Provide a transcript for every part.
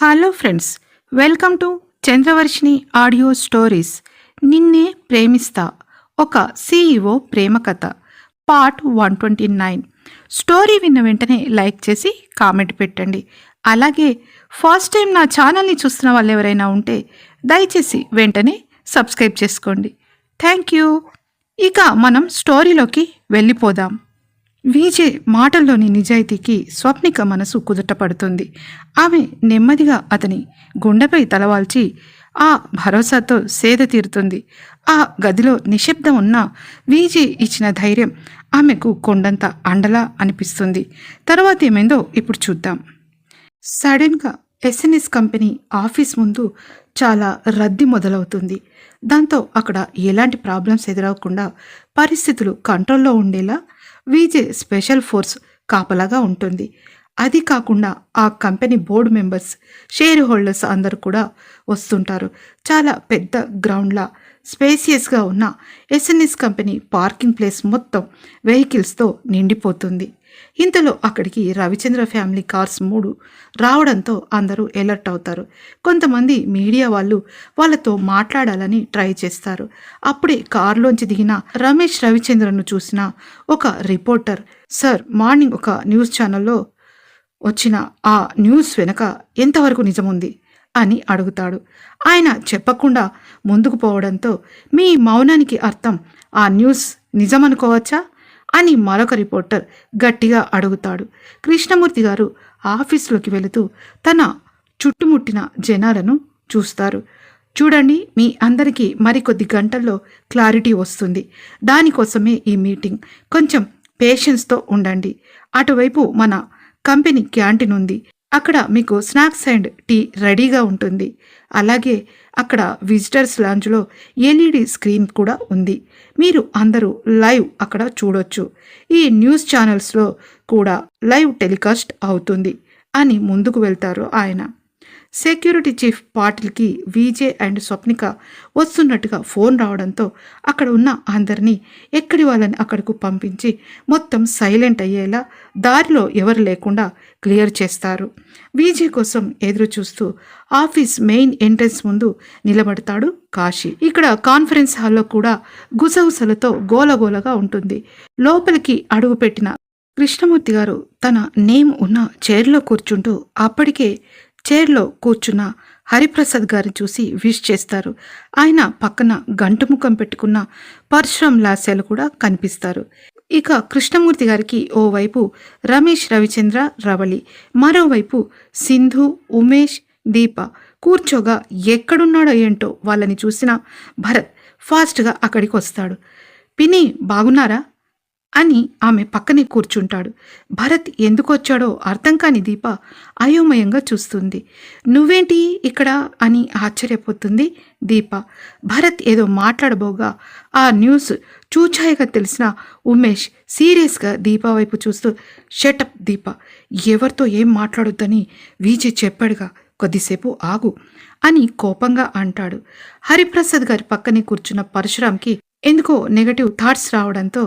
Hello friends, welcome to Chandravarshini audio stories. నిన్నే ప్రేమిస్తా, ఒక CEO ప్రేమ కథ, పార్ట్ 129. స్టోరీ విన్న వెంటనే లైక్ చేసి కామెంట్ పెట్టండి. అలాగే ఫస్ట్ టైం నా ఛానల్ని చూస్తున్న వాళ్ళు ఎవరైనా ఉంటే దయచేసి వెంటనే సబ్స్క్రైబ్ చేసుకోండి. Thank you. ఇక మనం స్టోరీలోకి వెళ్ళిపోదాం. విజయ్ మాటల్లోని నిజాయితీకి స్వప్నిక మనసు కుదుటపడుతుంది. ఆమె నెమ్మదిగా అతని గుండెపై తలవాల్చి ఆ భరోసాతో సేద తీరుతుంది. ఆ గదిలో నిశ్శబ్దం ఉన్న విజయ్ ఇచ్చిన ధైర్యం ఆమెకు కొండంత అండలా అనిపిస్తుంది. తర్వాత ఏమైందో ఇప్పుడు చూద్దాం. సడన్గా ఎస్ఎన్ఎస్ కంపెనీ ఆఫీస్ ముందు చాలా రద్దీ మొదలవుతుంది. దాంతో అక్కడ ఎలాంటి ప్రాబ్లమ్స్ ఎదురవకుండా పరిస్థితులు కంట్రోల్లో ఉండేలా విజయ్ స్పెషల్ ఫోర్స్ కాపలాగా ఉంటుంది. అది కాకుండా ఆ company board members, share holders అందరూ కూడా వస్తుంటారు. చాలా పెద్ద గ్రౌండ్లా స్పేసియస్గా ఉన్న ఎస్ఎన్ఎస్ కంపెనీ పార్కింగ్ ప్లేస్ మొత్తం వెహికల్స్తో నిండిపోతుంది. ఇంతలో అక్కడికి రవిచంద్ర ఫ్యామిలీ కార్స్ 3 రావడంతో అందరూ ఎలర్ట్ అవుతారు. కొంతమంది మీడియా వాళ్ళు వాళ్ళతో మాట్లాడాలని ట్రై చేస్తారు. అప్పుడే కారులోంచి దిగిన రమేష్ రవిచంద్రను చూసిన ఒక రిపోర్టర్, సార్, మార్నింగ్ ఒక న్యూస్ ఛానల్లో వచ్చిన ఆ న్యూస్ వెనక ఎంతవరకు నిజముంది అని అడుగుతాడు. ఆయన చెప్పకుండా ముందుకు పోవడంతో, మీ మౌనానికి అర్థం ఆ న్యూస్ నిజమనుకోవచ్చా అని మరొక రిపోర్టర్ గట్టిగా అడుగుతాడు. కృష్ణమూర్తి గారు ఆఫీసులోకి వెళుతూ తన చుట్టుముట్టిన జనాలను చూస్తారు. చూడండి, మీ అందరికీ మరికొద్ది గంటల్లో క్లారిటీ వస్తుంది. దానికోసమే ఈ మీటింగ్. కొంచెం పేషెన్స్తో ఉండండి. అటువైపు మన కంపెనీ క్యాంటీన్ ఉంది. అక్కడ మీకు స్నాక్స్ అండ్ టీ రెడీగా ఉంటుంది. అలాగే అక్కడ విజిటర్స్ లాంజ్లో ఎల్ఈడి స్క్రీన్ కూడా ఉంది. మీరు అందరూ లైవ్ అక్కడ చూడొచ్చు. ఈ న్యూస్ ఛానల్స్లో కూడా లైవ్ టెలికాస్ట్ అవుతుంది అని ముందుకు వెళ్తారు ఆయన. సెక్యూరిటీ చీఫ్ పాటిల్కి విజయ్ అండ్ స్వప్నిక వస్తున్నట్టుగా ఫోన్ రావడంతో అక్కడ ఉన్న అందరినీ ఎక్కడి వాళ్ళని అక్కడకు పంపించి మొత్తం సైలెంట్ అయ్యేలా దారిలో ఎవరు లేకుండా క్లియర్ చేస్తారు. విజయ్ కోసం ఎదురు చూస్తూ ఆఫీస్ మెయిన్ ఎంట్రన్స్ ముందు నిలబడతాడు కాశీ. ఇక్కడ కాన్ఫరెన్స్ హాల్లో కూడా గుసగుసలతో గోలగోలగా ఉంటుంది. లోపలికి అడుగుపెట్టిన కృష్ణమూర్తి గారు తన నేమ్ ఉన్న చైర్లో కూర్చుంటూ అప్పటికే చైర్లో కూర్చున్న హరిప్రసాద్ గారిని చూసి విష్ చేస్తారు. ఆయన పక్కన గంటు ముఖం పెట్టుకున్న పరశురాం లాస్యాలు కూడా కనిపిస్తారు. ఇక కృష్ణమూర్తి గారికి ఓవైపు రమేష్ రవిచంద్ర రవళి, మరోవైపు సింధు, ఉమేష్, దీప కూర్చోగా ఎక్కడున్నాడో ఏంటో వాళ్ళని చూసిన భరత్ ఫాస్ట్గా అక్కడికి వస్తాడు. పిన్ని, బాగున్నారా అని ఆమె పక్కనే కూర్చుంటాడు. భరత్ ఎందుకు వచ్చాడో అర్థం కాని దీప అయోమయంగా చూస్తుంది. నువ్వేంటి ఇక్కడ అని ఆశ్చర్యపోతుంది దీప. భరత్ ఏదో మాట్లాడబోగా ఆ న్యూస్ చూచాయగా తెలిసిన ఉమేష్ సీరియస్గా దీప వైపు చూస్తూ, షటప్ దీప, ఎవరితో ఏం మాట్లాడొద్దని విజయ్ చెప్పాడుగా, కొద్దిసేపు ఆగు అని కోపంగా అంటాడు. హరిప్రసాద్ గారి పక్కనే కూర్చున్న పరశురాంకి ఎందుకో నెగటివ్ థాట్స్ రావడంతో,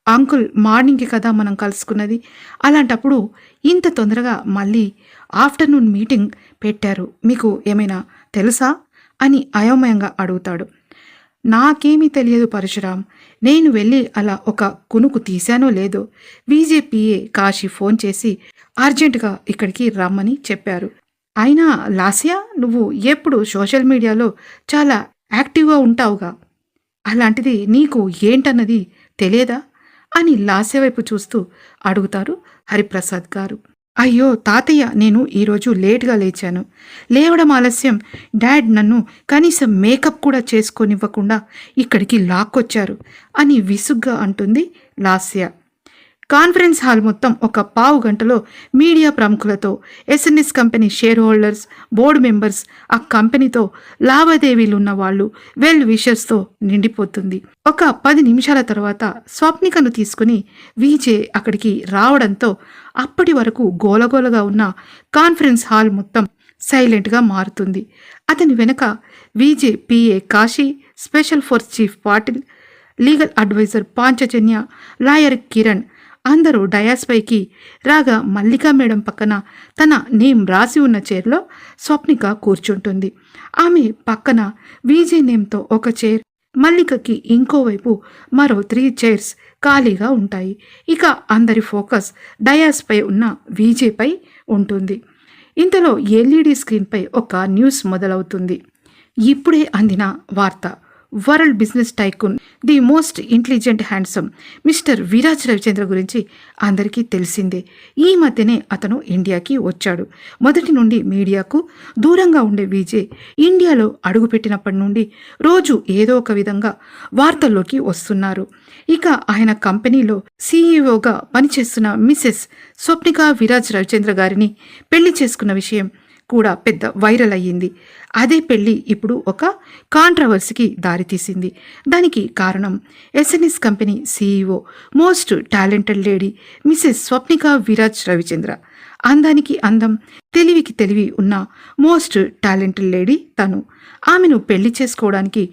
అంకుల్, మార్నింగ్కి కదా మనం కలుసుకున్నది, అలాంటప్పుడు ఇంత తొందరగా మళ్ళీ ఆఫ్టర్నూన్ మీటింగ్ పెట్టారు, మీకు ఏమైనా తెలుసా అని అయోమయంగా అడుగుతాడు. నాకేమీ తెలియదు పరశురాం, నేను వెళ్ళి అలా ఒక కునుకు తీశానో లేదో బీజేపీఏ కాశీ ఫోన్ చేసి అర్జెంటుగా ఇక్కడికి రమ్మని చెప్పారు. అయినా లాస్యా, నువ్వు ఎప్పుడు సోషల్ మీడియాలో చాలా యాక్టివ్గా ఉంటావుగా, అలాంటిది నీకు ఏంటన్నది తెలియదా అని లాస్య వైపు చూస్తూ అడుగుతారు హరిప్రసాద్ గారు. అయ్యో తాతయ్య, నేను ఈరోజు లేట్గా లేచాను. లేవడం ఆలస్యం. డాడ్ నన్ను కనీసం మేకప్ కూడా చేసుకోనివ్వకుండా ఇక్కడికి లాక్కొచ్చారు అని విసుగ్గా అంటుంది లాస్య. కాన్ఫరెన్స్ హాల్ మొత్తం ఒక పావు గంటలో మీడియా ప్రముఖులతో, SNS company share holders, board members, ఆ కంపెనీతో లావాదేవీలున్న వాళ్ళు, వెల్ విషర్స్తో నిండిపోతుంది. ఒక 10 నిమిషాల తర్వాత స్వప్నికను తీసుకుని విజయ్ అక్కడికి రావడంతో అప్పటి వరకు గోలగోలగా ఉన్న కాన్ఫరెన్స్ హాల్ మొత్తం సైలెంట్గా మారుతుంది. అతని వెనక Vijay PA Kashi, special force chief Patil, legal adviser Panchajanya, lawyer Kiran అందరూ డయాస్ పైకి రాగా మల్లికా మేడం పక్కన తన నేమ్ రాసి ఉన్న చైర్లో స్వప్నిక కూర్చుంటుంది. ఆమె పక్కన విజయ్ నేమ్తో ఒక చైర్, మల్లికకి ఇంకోవైపు మరో 3 చైర్స్ ఖాళీగా ఉంటాయి. ఇక అందరి ఫోకస్ డయాస్ పై ఉన్న విజయ్ పై ఉంటుంది. ఇంతలో ఎల్ఈడి స్క్రీన్పై ఒక న్యూస్ మొదలవుతుంది. ఇప్పుడే అందిన వార్త. World business tycoon, the most intelligent handsome mister Viraj Ravichandra గురించి అందరికీ తెలిసిందే. ఈ మధ్యనే అతను ఇండియాకి వచ్చాడు. మొదటి నుండి మీడియాకు దూరంగా ఉండే విజయ్ ఇండియాలో అడుగుపెట్టినప్పటి నుండి రోజు ఏదో ఒక విధంగా వార్తల్లోకి వస్తున్నారు. ఇక ఆయన కంపెనీలో సీఈఓగా పనిచేస్తున్న మిసెస్ స్వప్నిక విరాజ్ రవిచంద్ర గారిని పెళ్లి చేసుకున్న విషయం కూడా పెద్ద వైరల్ అయ్యింది. అదే పెళ్లి ఇప్పుడు ఒక కాంట్రవర్సీకి దారితీసింది. దానికి కారణం SNS company CEO, most talented lady Mrs Swapnika Viraj Ravichandra. అందానికి అందం, తెలివికి తెలివి ఉన్న మోస్ట్ టాలెంటెడ్ లేడీ తను. ఆమెను పెళ్లి చేసుకోవడానికి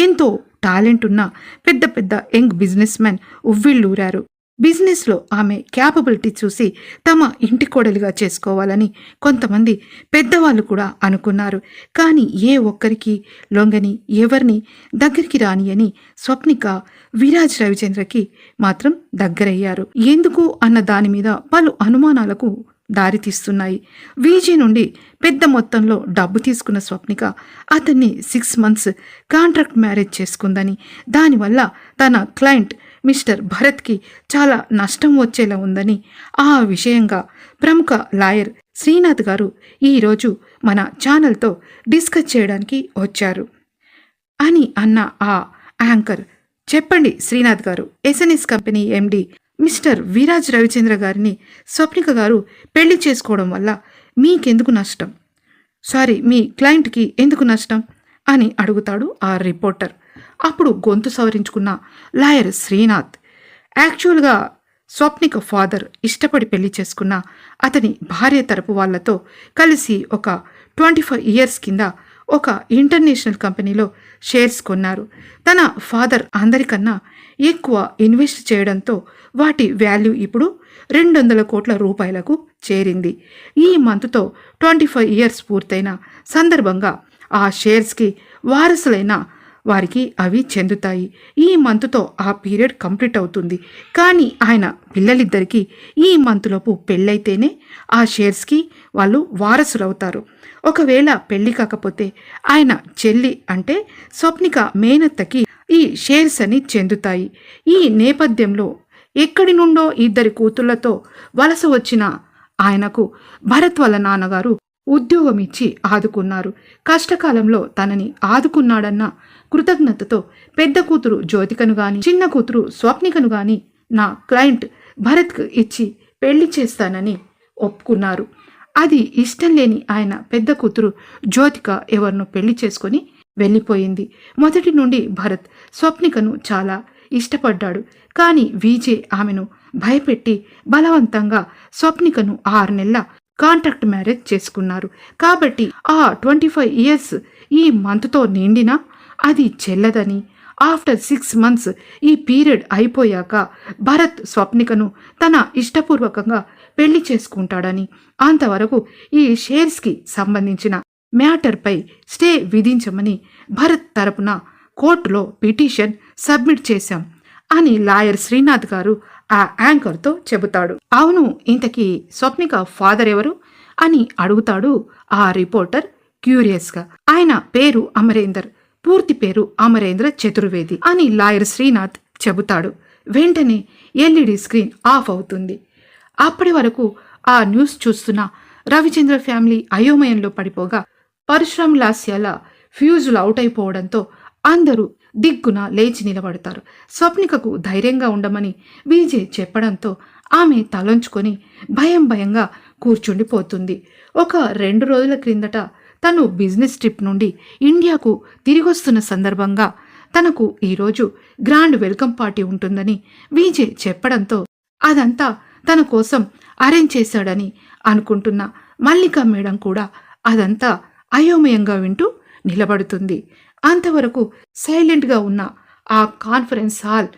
ఎంతో టాలెంట్ ఉన్న పెద్ద పెద్ద యంగ్ బిజినెస్ మ్యాన్ ఉవ్విళ్ళూరారు. బిజినెస్లో ఆమె క్యాపబిలిటీ చూసి తమ ఇంటి కోడలిగా చేసుకోవాలని కొంతమంది పెద్దవాళ్ళు కూడా అనుకున్నారు. కానీ ఏ ఒక్కరికి లొంగని, ఎవరిని దగ్గరికి రాని అని స్వప్నిక విరాజ్ రవిచంద్రకి మాత్రం దగ్గరయ్యారు. ఎందుకు అన్న దాని మీద పలు అనుమానాలకు దారితీస్తున్నాయి. విజయ్ నుండి పెద్ద మొత్తంలో డబ్బు తీసుకున్న స్వప్నిక అతన్ని 6 months కాంట్రాక్ట్ మ్యారేజ్ చేసుకుందని, దానివల్ల తన క్లయింట్ మిస్టర్ భరత్కి చాలా నష్టం వచ్చేలా ఉందని ఆ విషయంగా ప్రముఖ లాయర్ శ్రీనాథ్ గారు ఈరోజు మన ఛానల్తో డిస్కస్ చేయడానికి వచ్చారు అని అన్న ఆ యాంకర్, చెప్పండి శ్రీనాథ్ గారు, SNS company MD mister Viraj Ravichandra గారిని స్వప్నిక గారు పెళ్లి చేసుకోవడం వల్ల మీకెందుకు నష్టం? సారీ, మీ క్లయింట్కి ఎందుకు నష్టం అని అడుగుతాడు ఆ రిపోర్టర్. అప్పుడు గొంతు సవరించుకున్న లాయర్ శ్రీనాథ్, యాక్చువల్గా స్వప్నిక ఫాదర్ ఇష్టపడి పెళ్లి చేసుకున్న అతని భార్య తరపు వాళ్లతో కలిసి ఒక 25 years కింద ఒక ఇంటర్నేషనల్ కంపెనీలో షేర్స్ కొన్నారు. తన ఫాదర్ అందరికన్నా ఎక్కువ ఇన్వెస్ట్ చేయడంతో వాటి వాల్యూ ఇప్పుడు 200 కోట్ల రూపాయలకు చేరింది. ఈ మంత్తో 25 years పూర్తయిన సందర్భంగా ఆ షేర్స్కి వారసులైన వారికి అవి చెందుతాయి. ఈ మంత్తో ఆ పీరియడ్ కంప్లీట్ అవుతుంది. కానీ ఆయన పిల్లలిద్దరికీ ఈ మంత్లోపు పెళ్ళైతేనే ఆ షేర్స్కి వాళ్ళు వారసులవుతారు. ఒకవేళ పెళ్లి కాకపోతే ఆయన చెల్లి అంటే స్వప్నిక మేనత్తకి ఈ షేర్స్ అని చెందుతాయి. ఈ నేపథ్యంలో ఎక్కడి నుండో 2 కూతుళ్లతో వలస వచ్చిన ఆయనకు భరత్ వాళ్ళ నాన్నగారు ఉద్యోగం ఇచ్చి ఆదుకున్నారు. కష్టకాలంలో తనని ఆదుకున్నాడన్న కృతజ్ఞతతో పెద్ద కూతురు జ్యోతికను గాని, చిన్న కూతురు స్వప్నికను గాని నా క్లయింట్ భరత్కు ఇచ్చి పెళ్లి చేస్తానని ఒప్పుకున్నారు. అది ఇష్టం లేని ఆయన పెద్ద కూతురు జ్యోతిక ఎవరినో పెళ్లి చేసుకొని వెళ్ళిపోయింది. మొదటి నుండి భరత్ స్వప్నికను చాలా ఇష్టపడ్డాడు. కానీ విజయ్ ఆమెను భయపెట్టి బలవంతంగా స్వప్నికను 6 నెలల కాంట్రాక్ట్ మ్యారేజ్ చేసుకున్నారు. కాబట్టి ఆ 25 years ఈ మంత్తో నిండినా అది చెల్లదని, ఆఫ్టర్ 6 months ఈ పీరియడ్ అయిపోయాక భరత్ స్వప్నికను తన ఇష్టపూర్వకంగా పెళ్లి చేసుకుంటాడని, అంతవరకు ఈ షేర్స్కి సంబంధించిన మ్యాటర్పై స్టే విధించమని భరత్ తరపున కోర్టులో పిటిషన్ సబ్మిట్ చేశాం అని లాయర్ శ్రీనాథ్ గారు ఆ యాంకర్తో చెబుతాడు. అవును, ఇంతకీ స్వప్నిక ఫాదర్ ఎవరు అని అడుగుతాడు ఆ రిపోర్టర్ క్యూరియస్గా. ఆయన పేరు అమరేందర్, పూర్తి పేరు అమరేంద్ర చతుర్వేది అని లాయర్ శ్రీనాథ్ చెబుతాడు. వెంటనే ఎల్ఈడి స్క్రీన్ ఆఫ్ అవుతుంది. అప్పటి వరకు ఆ న్యూస్ చూస్తున్న రవిచంద్ర ఫ్యామిలీ అయోమయంలో పడిపోగా పరశురామ్ లాస్యాల ఫ్యూజులు అవుట్ అయిపోవడంతో అందరూ దిగ్గున లేచి నిలబడతారు. స్వప్నికకు ధైర్యంగా ఉండమని విజయ్ చెప్పడంతో ఆమె తలంచుకొని భయంగా కూర్చుండిపోతుంది. ఒక 2 రోజుల క్రిందట తను బిజినెస్ ట్రిప్ నుండి ఇండియాకు తిరిగొస్తున్న సందర్భంగా తనకు ఈరోజు గ్రాండ్ వెల్కమ్ పార్టీ ఉంటుందని విజయ్ చెప్పడంతో అదంతా తన కోసం అరేంజ్ చేశాడని అనుకుంటున్న మల్లికా మేడం కూడా అదంతా అయోమయంగా వింటూ నిలబడుతుంది. అంతవరకు సైలెంట్గా ఉన్న ఆ కాన్ఫరెన్స్ హాల్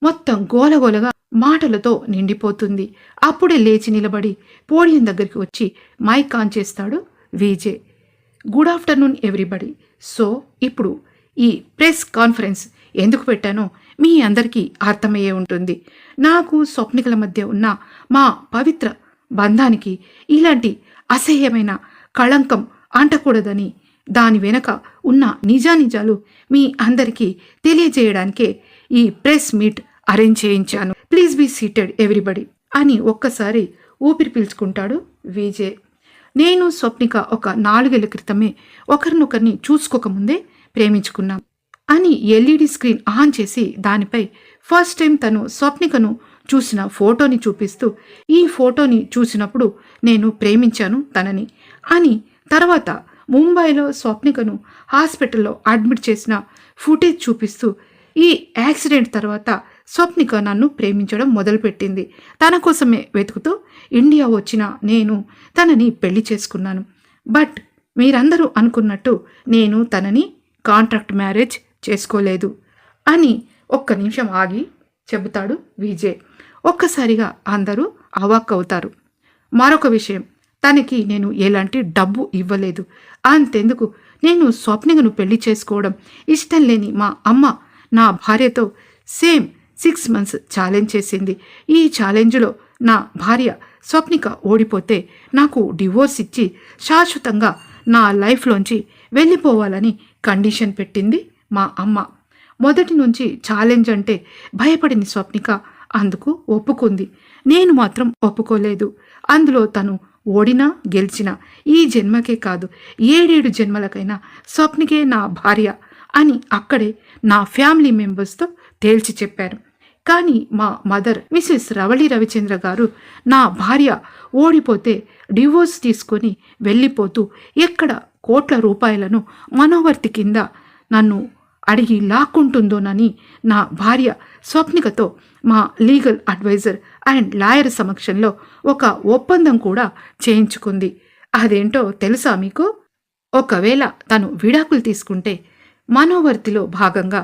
మొత్తం గోలగోలగా మాటలతో నిండిపోతుంది. అప్పుడే లేచి నిలబడి పోడియం దగ్గరికి వచ్చి మైక్ ఆన్ చేస్తాడు VJ. Good afternoon everybody. So ఇప్పుడు ఈ ప్రెస్ కాన్ఫరెన్స్ ఎందుకు పెట్టానో మీ అందరికీ అర్థమయ్యే ఉంటుంది. నాకు స్వప్నికల మధ్య ఉన్న మా పవిత్ర బంధానికి ఇలాంటి అసహ్యమైన కళంకం అంటకూడదని, దాని వెనక ఉన్న నిజానిజాలు మీ అందరికీ తెలియజేయడానికే ఈ ప్రెస్ మీట్ అరేంజ్ చేయించాను. ప్లీజ్ బీ సీటెడ్ ఎవ్రీబడి అని ఒక్కసారి ఊపిరి పీల్చుకుంటాడు విజే. నేను స్వప్నిక ఒక 4 ఏళ్ల క్రితమే ఒకరినొకరిని చూసుకోకముందే ప్రేమించుకున్నాం అని ఎల్ఈడి స్క్రీన్ ఆన్ చేసి దానిపై ఫస్ట్ టైం తను స్వప్నికను చూసిన ఫోటోని చూపిస్తూ, ఈ ఫోటోని చూసినప్పుడు నేను ప్రేమించాను తనని అని, తర్వాత ముంబైలో స్వప్నికను హాస్పిటల్లో అడ్మిట్ చేసిన ఫుటేజ్ చూపిస్తూ, ఈ యాక్సిడెంట్ తర్వాత స్వప్నిక నన్ను ప్రేమించడం మొదలుపెట్టింది. తన కోసమే వెతుకుతూ ఇండియా వచ్చిన నేను తనని పెళ్లి చేసుకున్నాను. బట్ మీరందరూ అనుకున్నట్టు నేను తనని కాంట్రాక్ట్ మ్యారేజ్ చేసుకోలేదు అని ఒక్క నిమిషం ఆగి చెబుతాడు విజయ్. ఒక్కసారిగా అందరూ అవాక్కవుతారు. మరొక విషయం, తనకి నేను ఎలాంటి డబ్బు ఇవ్వలేదు. అంతెందుకు, నేను స్వప్నికను పెళ్లి చేసుకోవడం ఇష్టం లేని మా అమ్మ నా భార్యతో సేమ్ 6 months ఛాలెంజ్ చేసింది. ఈ ఛాలెంజ్లో నా భార్య స్వప్నిక ఓడిపోతే నాకు డివోర్స్ ఇచ్చి శాశ్వతంగా నా లైఫ్లోంచి వెళ్ళిపోవాలని కండిషన్ పెట్టింది మా అమ్మ. మొదటి నుంచి ఛాలెంజ్ అంటే భయపడిన స్వప్నిక అందుకు ఒప్పుకుంది. నేను మాత్రం ఒప్పుకోలేదు. అందులో తను ఓడినా గెలిచినా ఈ జన్మకే కాదు 7 జన్మలకైనా స్వప్నికే నా భార్య అని అక్కడే నా ఫ్యామిలీ మెంబర్స్తో తేల్చి చెప్పారు. కానీ మా మదర్ మిసెస్ రవళి రవిచంద్ర గారు నా భార్య ఓడిపోతే డివోర్స్ తీసుకొని వెళ్ళిపోతూ ఎక్కడ కోట్ల రూపాయలను మనోవర్తి కింద నన్ను అడిగి లాక్కుంటుందోనని నా భార్య స్వప్నికతో మా లీగల్ అడ్వైజర్ అండ్ లాయర్ సమక్షంలో ఒక ఒప్పందం కూడా చేయించుకుంది. అదేంటో తెలుసా మీకు? ఒకవేళ తను విడాకులు తీసుకుంటే మనోవర్తిలో భాగంగా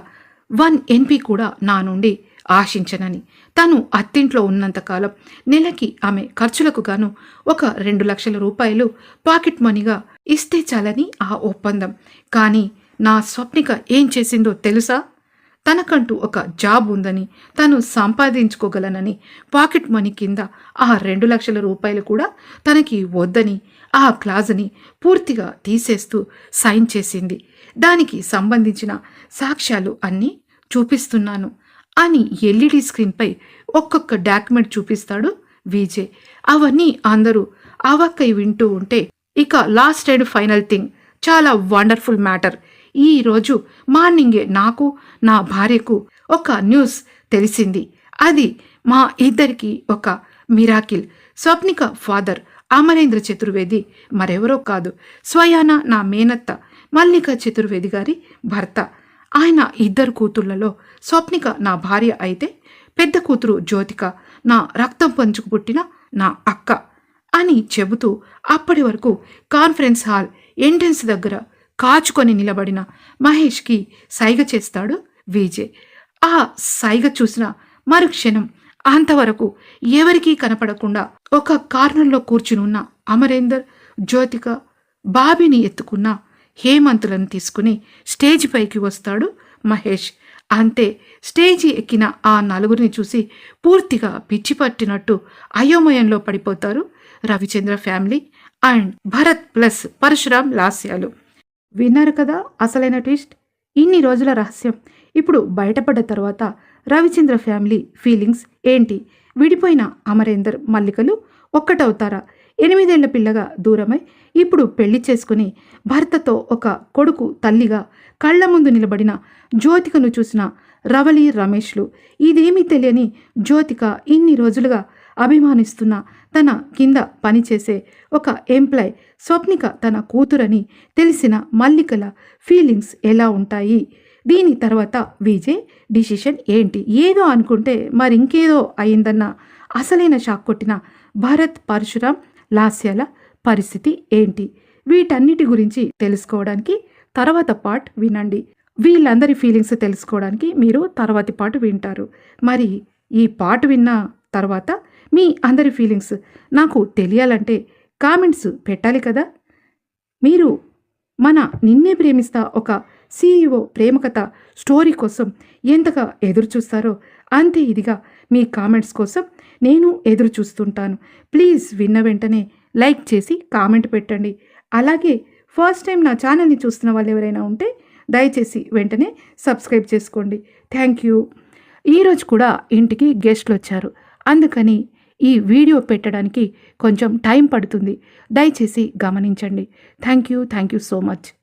1 NP కూడా నా నుండి ఆశించనని, తను అత్తింట్లో ఉన్నంతకాలం నెలకి ఆమె ఖర్చులకు గాను ఒక 2 లక్షల రూపాయలు పాకెట్ మనీగా ఇస్తే చాలని ఆ ఒప్పందం. కానీ నా స్వప్నిక ఏం చేసిందో తెలుసా? తనకంటూ ఒక జాబ్ ఉందని, తను సంపాదించుకోగలనని పాకెట్ మనీ కింద ఆ 2 లక్షల రూపాయలు కూడా తనకి వద్దని ఆ క్లాజుని పూర్తిగా తీసేస్తూ సైన్ చేసింది. దానికి సంబంధించిన సాక్ష్యాలు అన్నీ చూపిస్తున్నాను అని ఎల్ఈడి స్క్రీన్పై ఒక్కొక్క డాక్యుమెంట్ చూపిస్తాడు విజయ్. అవన్నీ అందరూ అవాక్కై వింటూ ఉంటే, ఇక లాస్ట్ అండ్ ఫైనల్ థింగ్, చాలా వండర్ఫుల్ మ్యాటర్. ఈరోజు మార్నింగే నాకు నా భార్యకు ఒక న్యూస్ తెలిసింది. అది మా ఇద్దరికి ఒక మిరాకిల్. స్వప్నిక ఫాదర్ అమరేంద్ర చతుర్వేది మరెవరో కాదు, స్వయాన నా మేనత్త మల్లిక చతుర్వేది గారి భర్త. ఆయన 2 కూతుళ్లలో స్వప్నిక నా భార్య అయితే, పెద్ద కూతురు జ్యోతిక నా రక్తం పంచుకు పుట్టిన నా అక్క అని చెబుతూ అప్పటి వరకు కాన్ఫరెన్స్ హాల్ ఎంట్రన్స్ దగ్గర కాచుకొని నిలబడిన మహేష్కి సైగ చేస్తాడు విజయ్. ఆ సైగ చూసిన మరుక్షణం అంతవరకు ఎవరికీ కనపడకుండా ఒక కార్నర్లో కూర్చునున్న అమరేందర్, జ్యోతిక, బాబీని ఎత్తుకున్న హేమంతులను తీసుకుని స్టేజ్ పైకి వస్తాడు మహేష్. అంతే, స్టేజి ఎక్కిన ఆ 4గురిని చూసి పూర్తిగా పిచ్చి పట్టినట్టు అయోమయంలో పడిపోతారు Ravichandra family and Bharat plus Parashuram లాస్యాలు. విన్నారు కదా అసలైన ట్విస్ట్. ఇన్ని రోజుల రహస్యం ఇప్పుడు బయటపడ్డ తర్వాత రవిచంద్ర ఫ్యామిలీ ఫీలింగ్స్ ఏంటి? విడిపోయిన అమరేందర్, మల్లికలు ఒక్కటవుతారా? 8 ఏళ్ల పిల్లగా దూరమై ఇప్పుడు పెళ్లి చేసుకుని భర్తతో ఒక కొడుకు తల్లిగా కళ్ల ముందు నిలబడిన జ్యోతికను చూసిన రవళి, రమేష్లు, ఇదేమీ తెలియని జ్యోతిక ఇన్ని రోజులుగా అభిమానిస్తున్న తన కింద పనిచేసే ఒక ఎంప్లాయ్ స్వప్నిక తన కూతురని తెలిసిన మల్లికల ఫీలింగ్స్ ఎలా ఉంటాయి? దీని తర్వాత విజయ్ డిసిషన్ ఏంటి? ఏదో అనుకుంటే మరింకేదో అయిందన్న అసలైన షాక్ కొట్టిన భరత్, పరశురామ్, లాస్యాల పరిస్థితి ఏంటి? వీటన్నిటి గురించి తెలుసుకోవడానికి తర్వాత పార్ట్ వినండి. వీళ్ళందరి ఫీలింగ్స్ తెలుసుకోవడానికి మీరు తర్వాతి పాట వింటారు. మరి ఈ పాట విన్న తర్వాత మీ అందరి ఫీలింగ్స్ నాకు తెలియాలంటే కామెంట్స్ పెట్టాలి కదా. మీరు మన నిన్నే ప్రేమిస్తా ఒక CEO ప్రేమ కథ స్టోరీ కోసం ఎంతగా ఎదురు చూస్తారో అంతే ఇదిగా మీ కామెంట్స్ కోసం నేను ఎదురు చూస్తుంటాను. ప్లీజ్ విన్న వెంటనే లైక్ చేసి కామెంట్ పెట్టండి. అలాగే ఫస్ట్ టైం నా ఛానల్ని చూస్తున్న వాళ్ళు ఎవరైనా ఉంటే దయచేసి వెంటనే సబ్స్క్రైబ్ చేసుకోండి. Thank you. ఈరోజు కూడా ఇంటికి గెస్ట్లు వచ్చారు. అందుకని ఈ వీడియో పెట్టడానికి కొంచెం టైం పడుతుంది. దయచేసి గమనించండి. Thank you so much.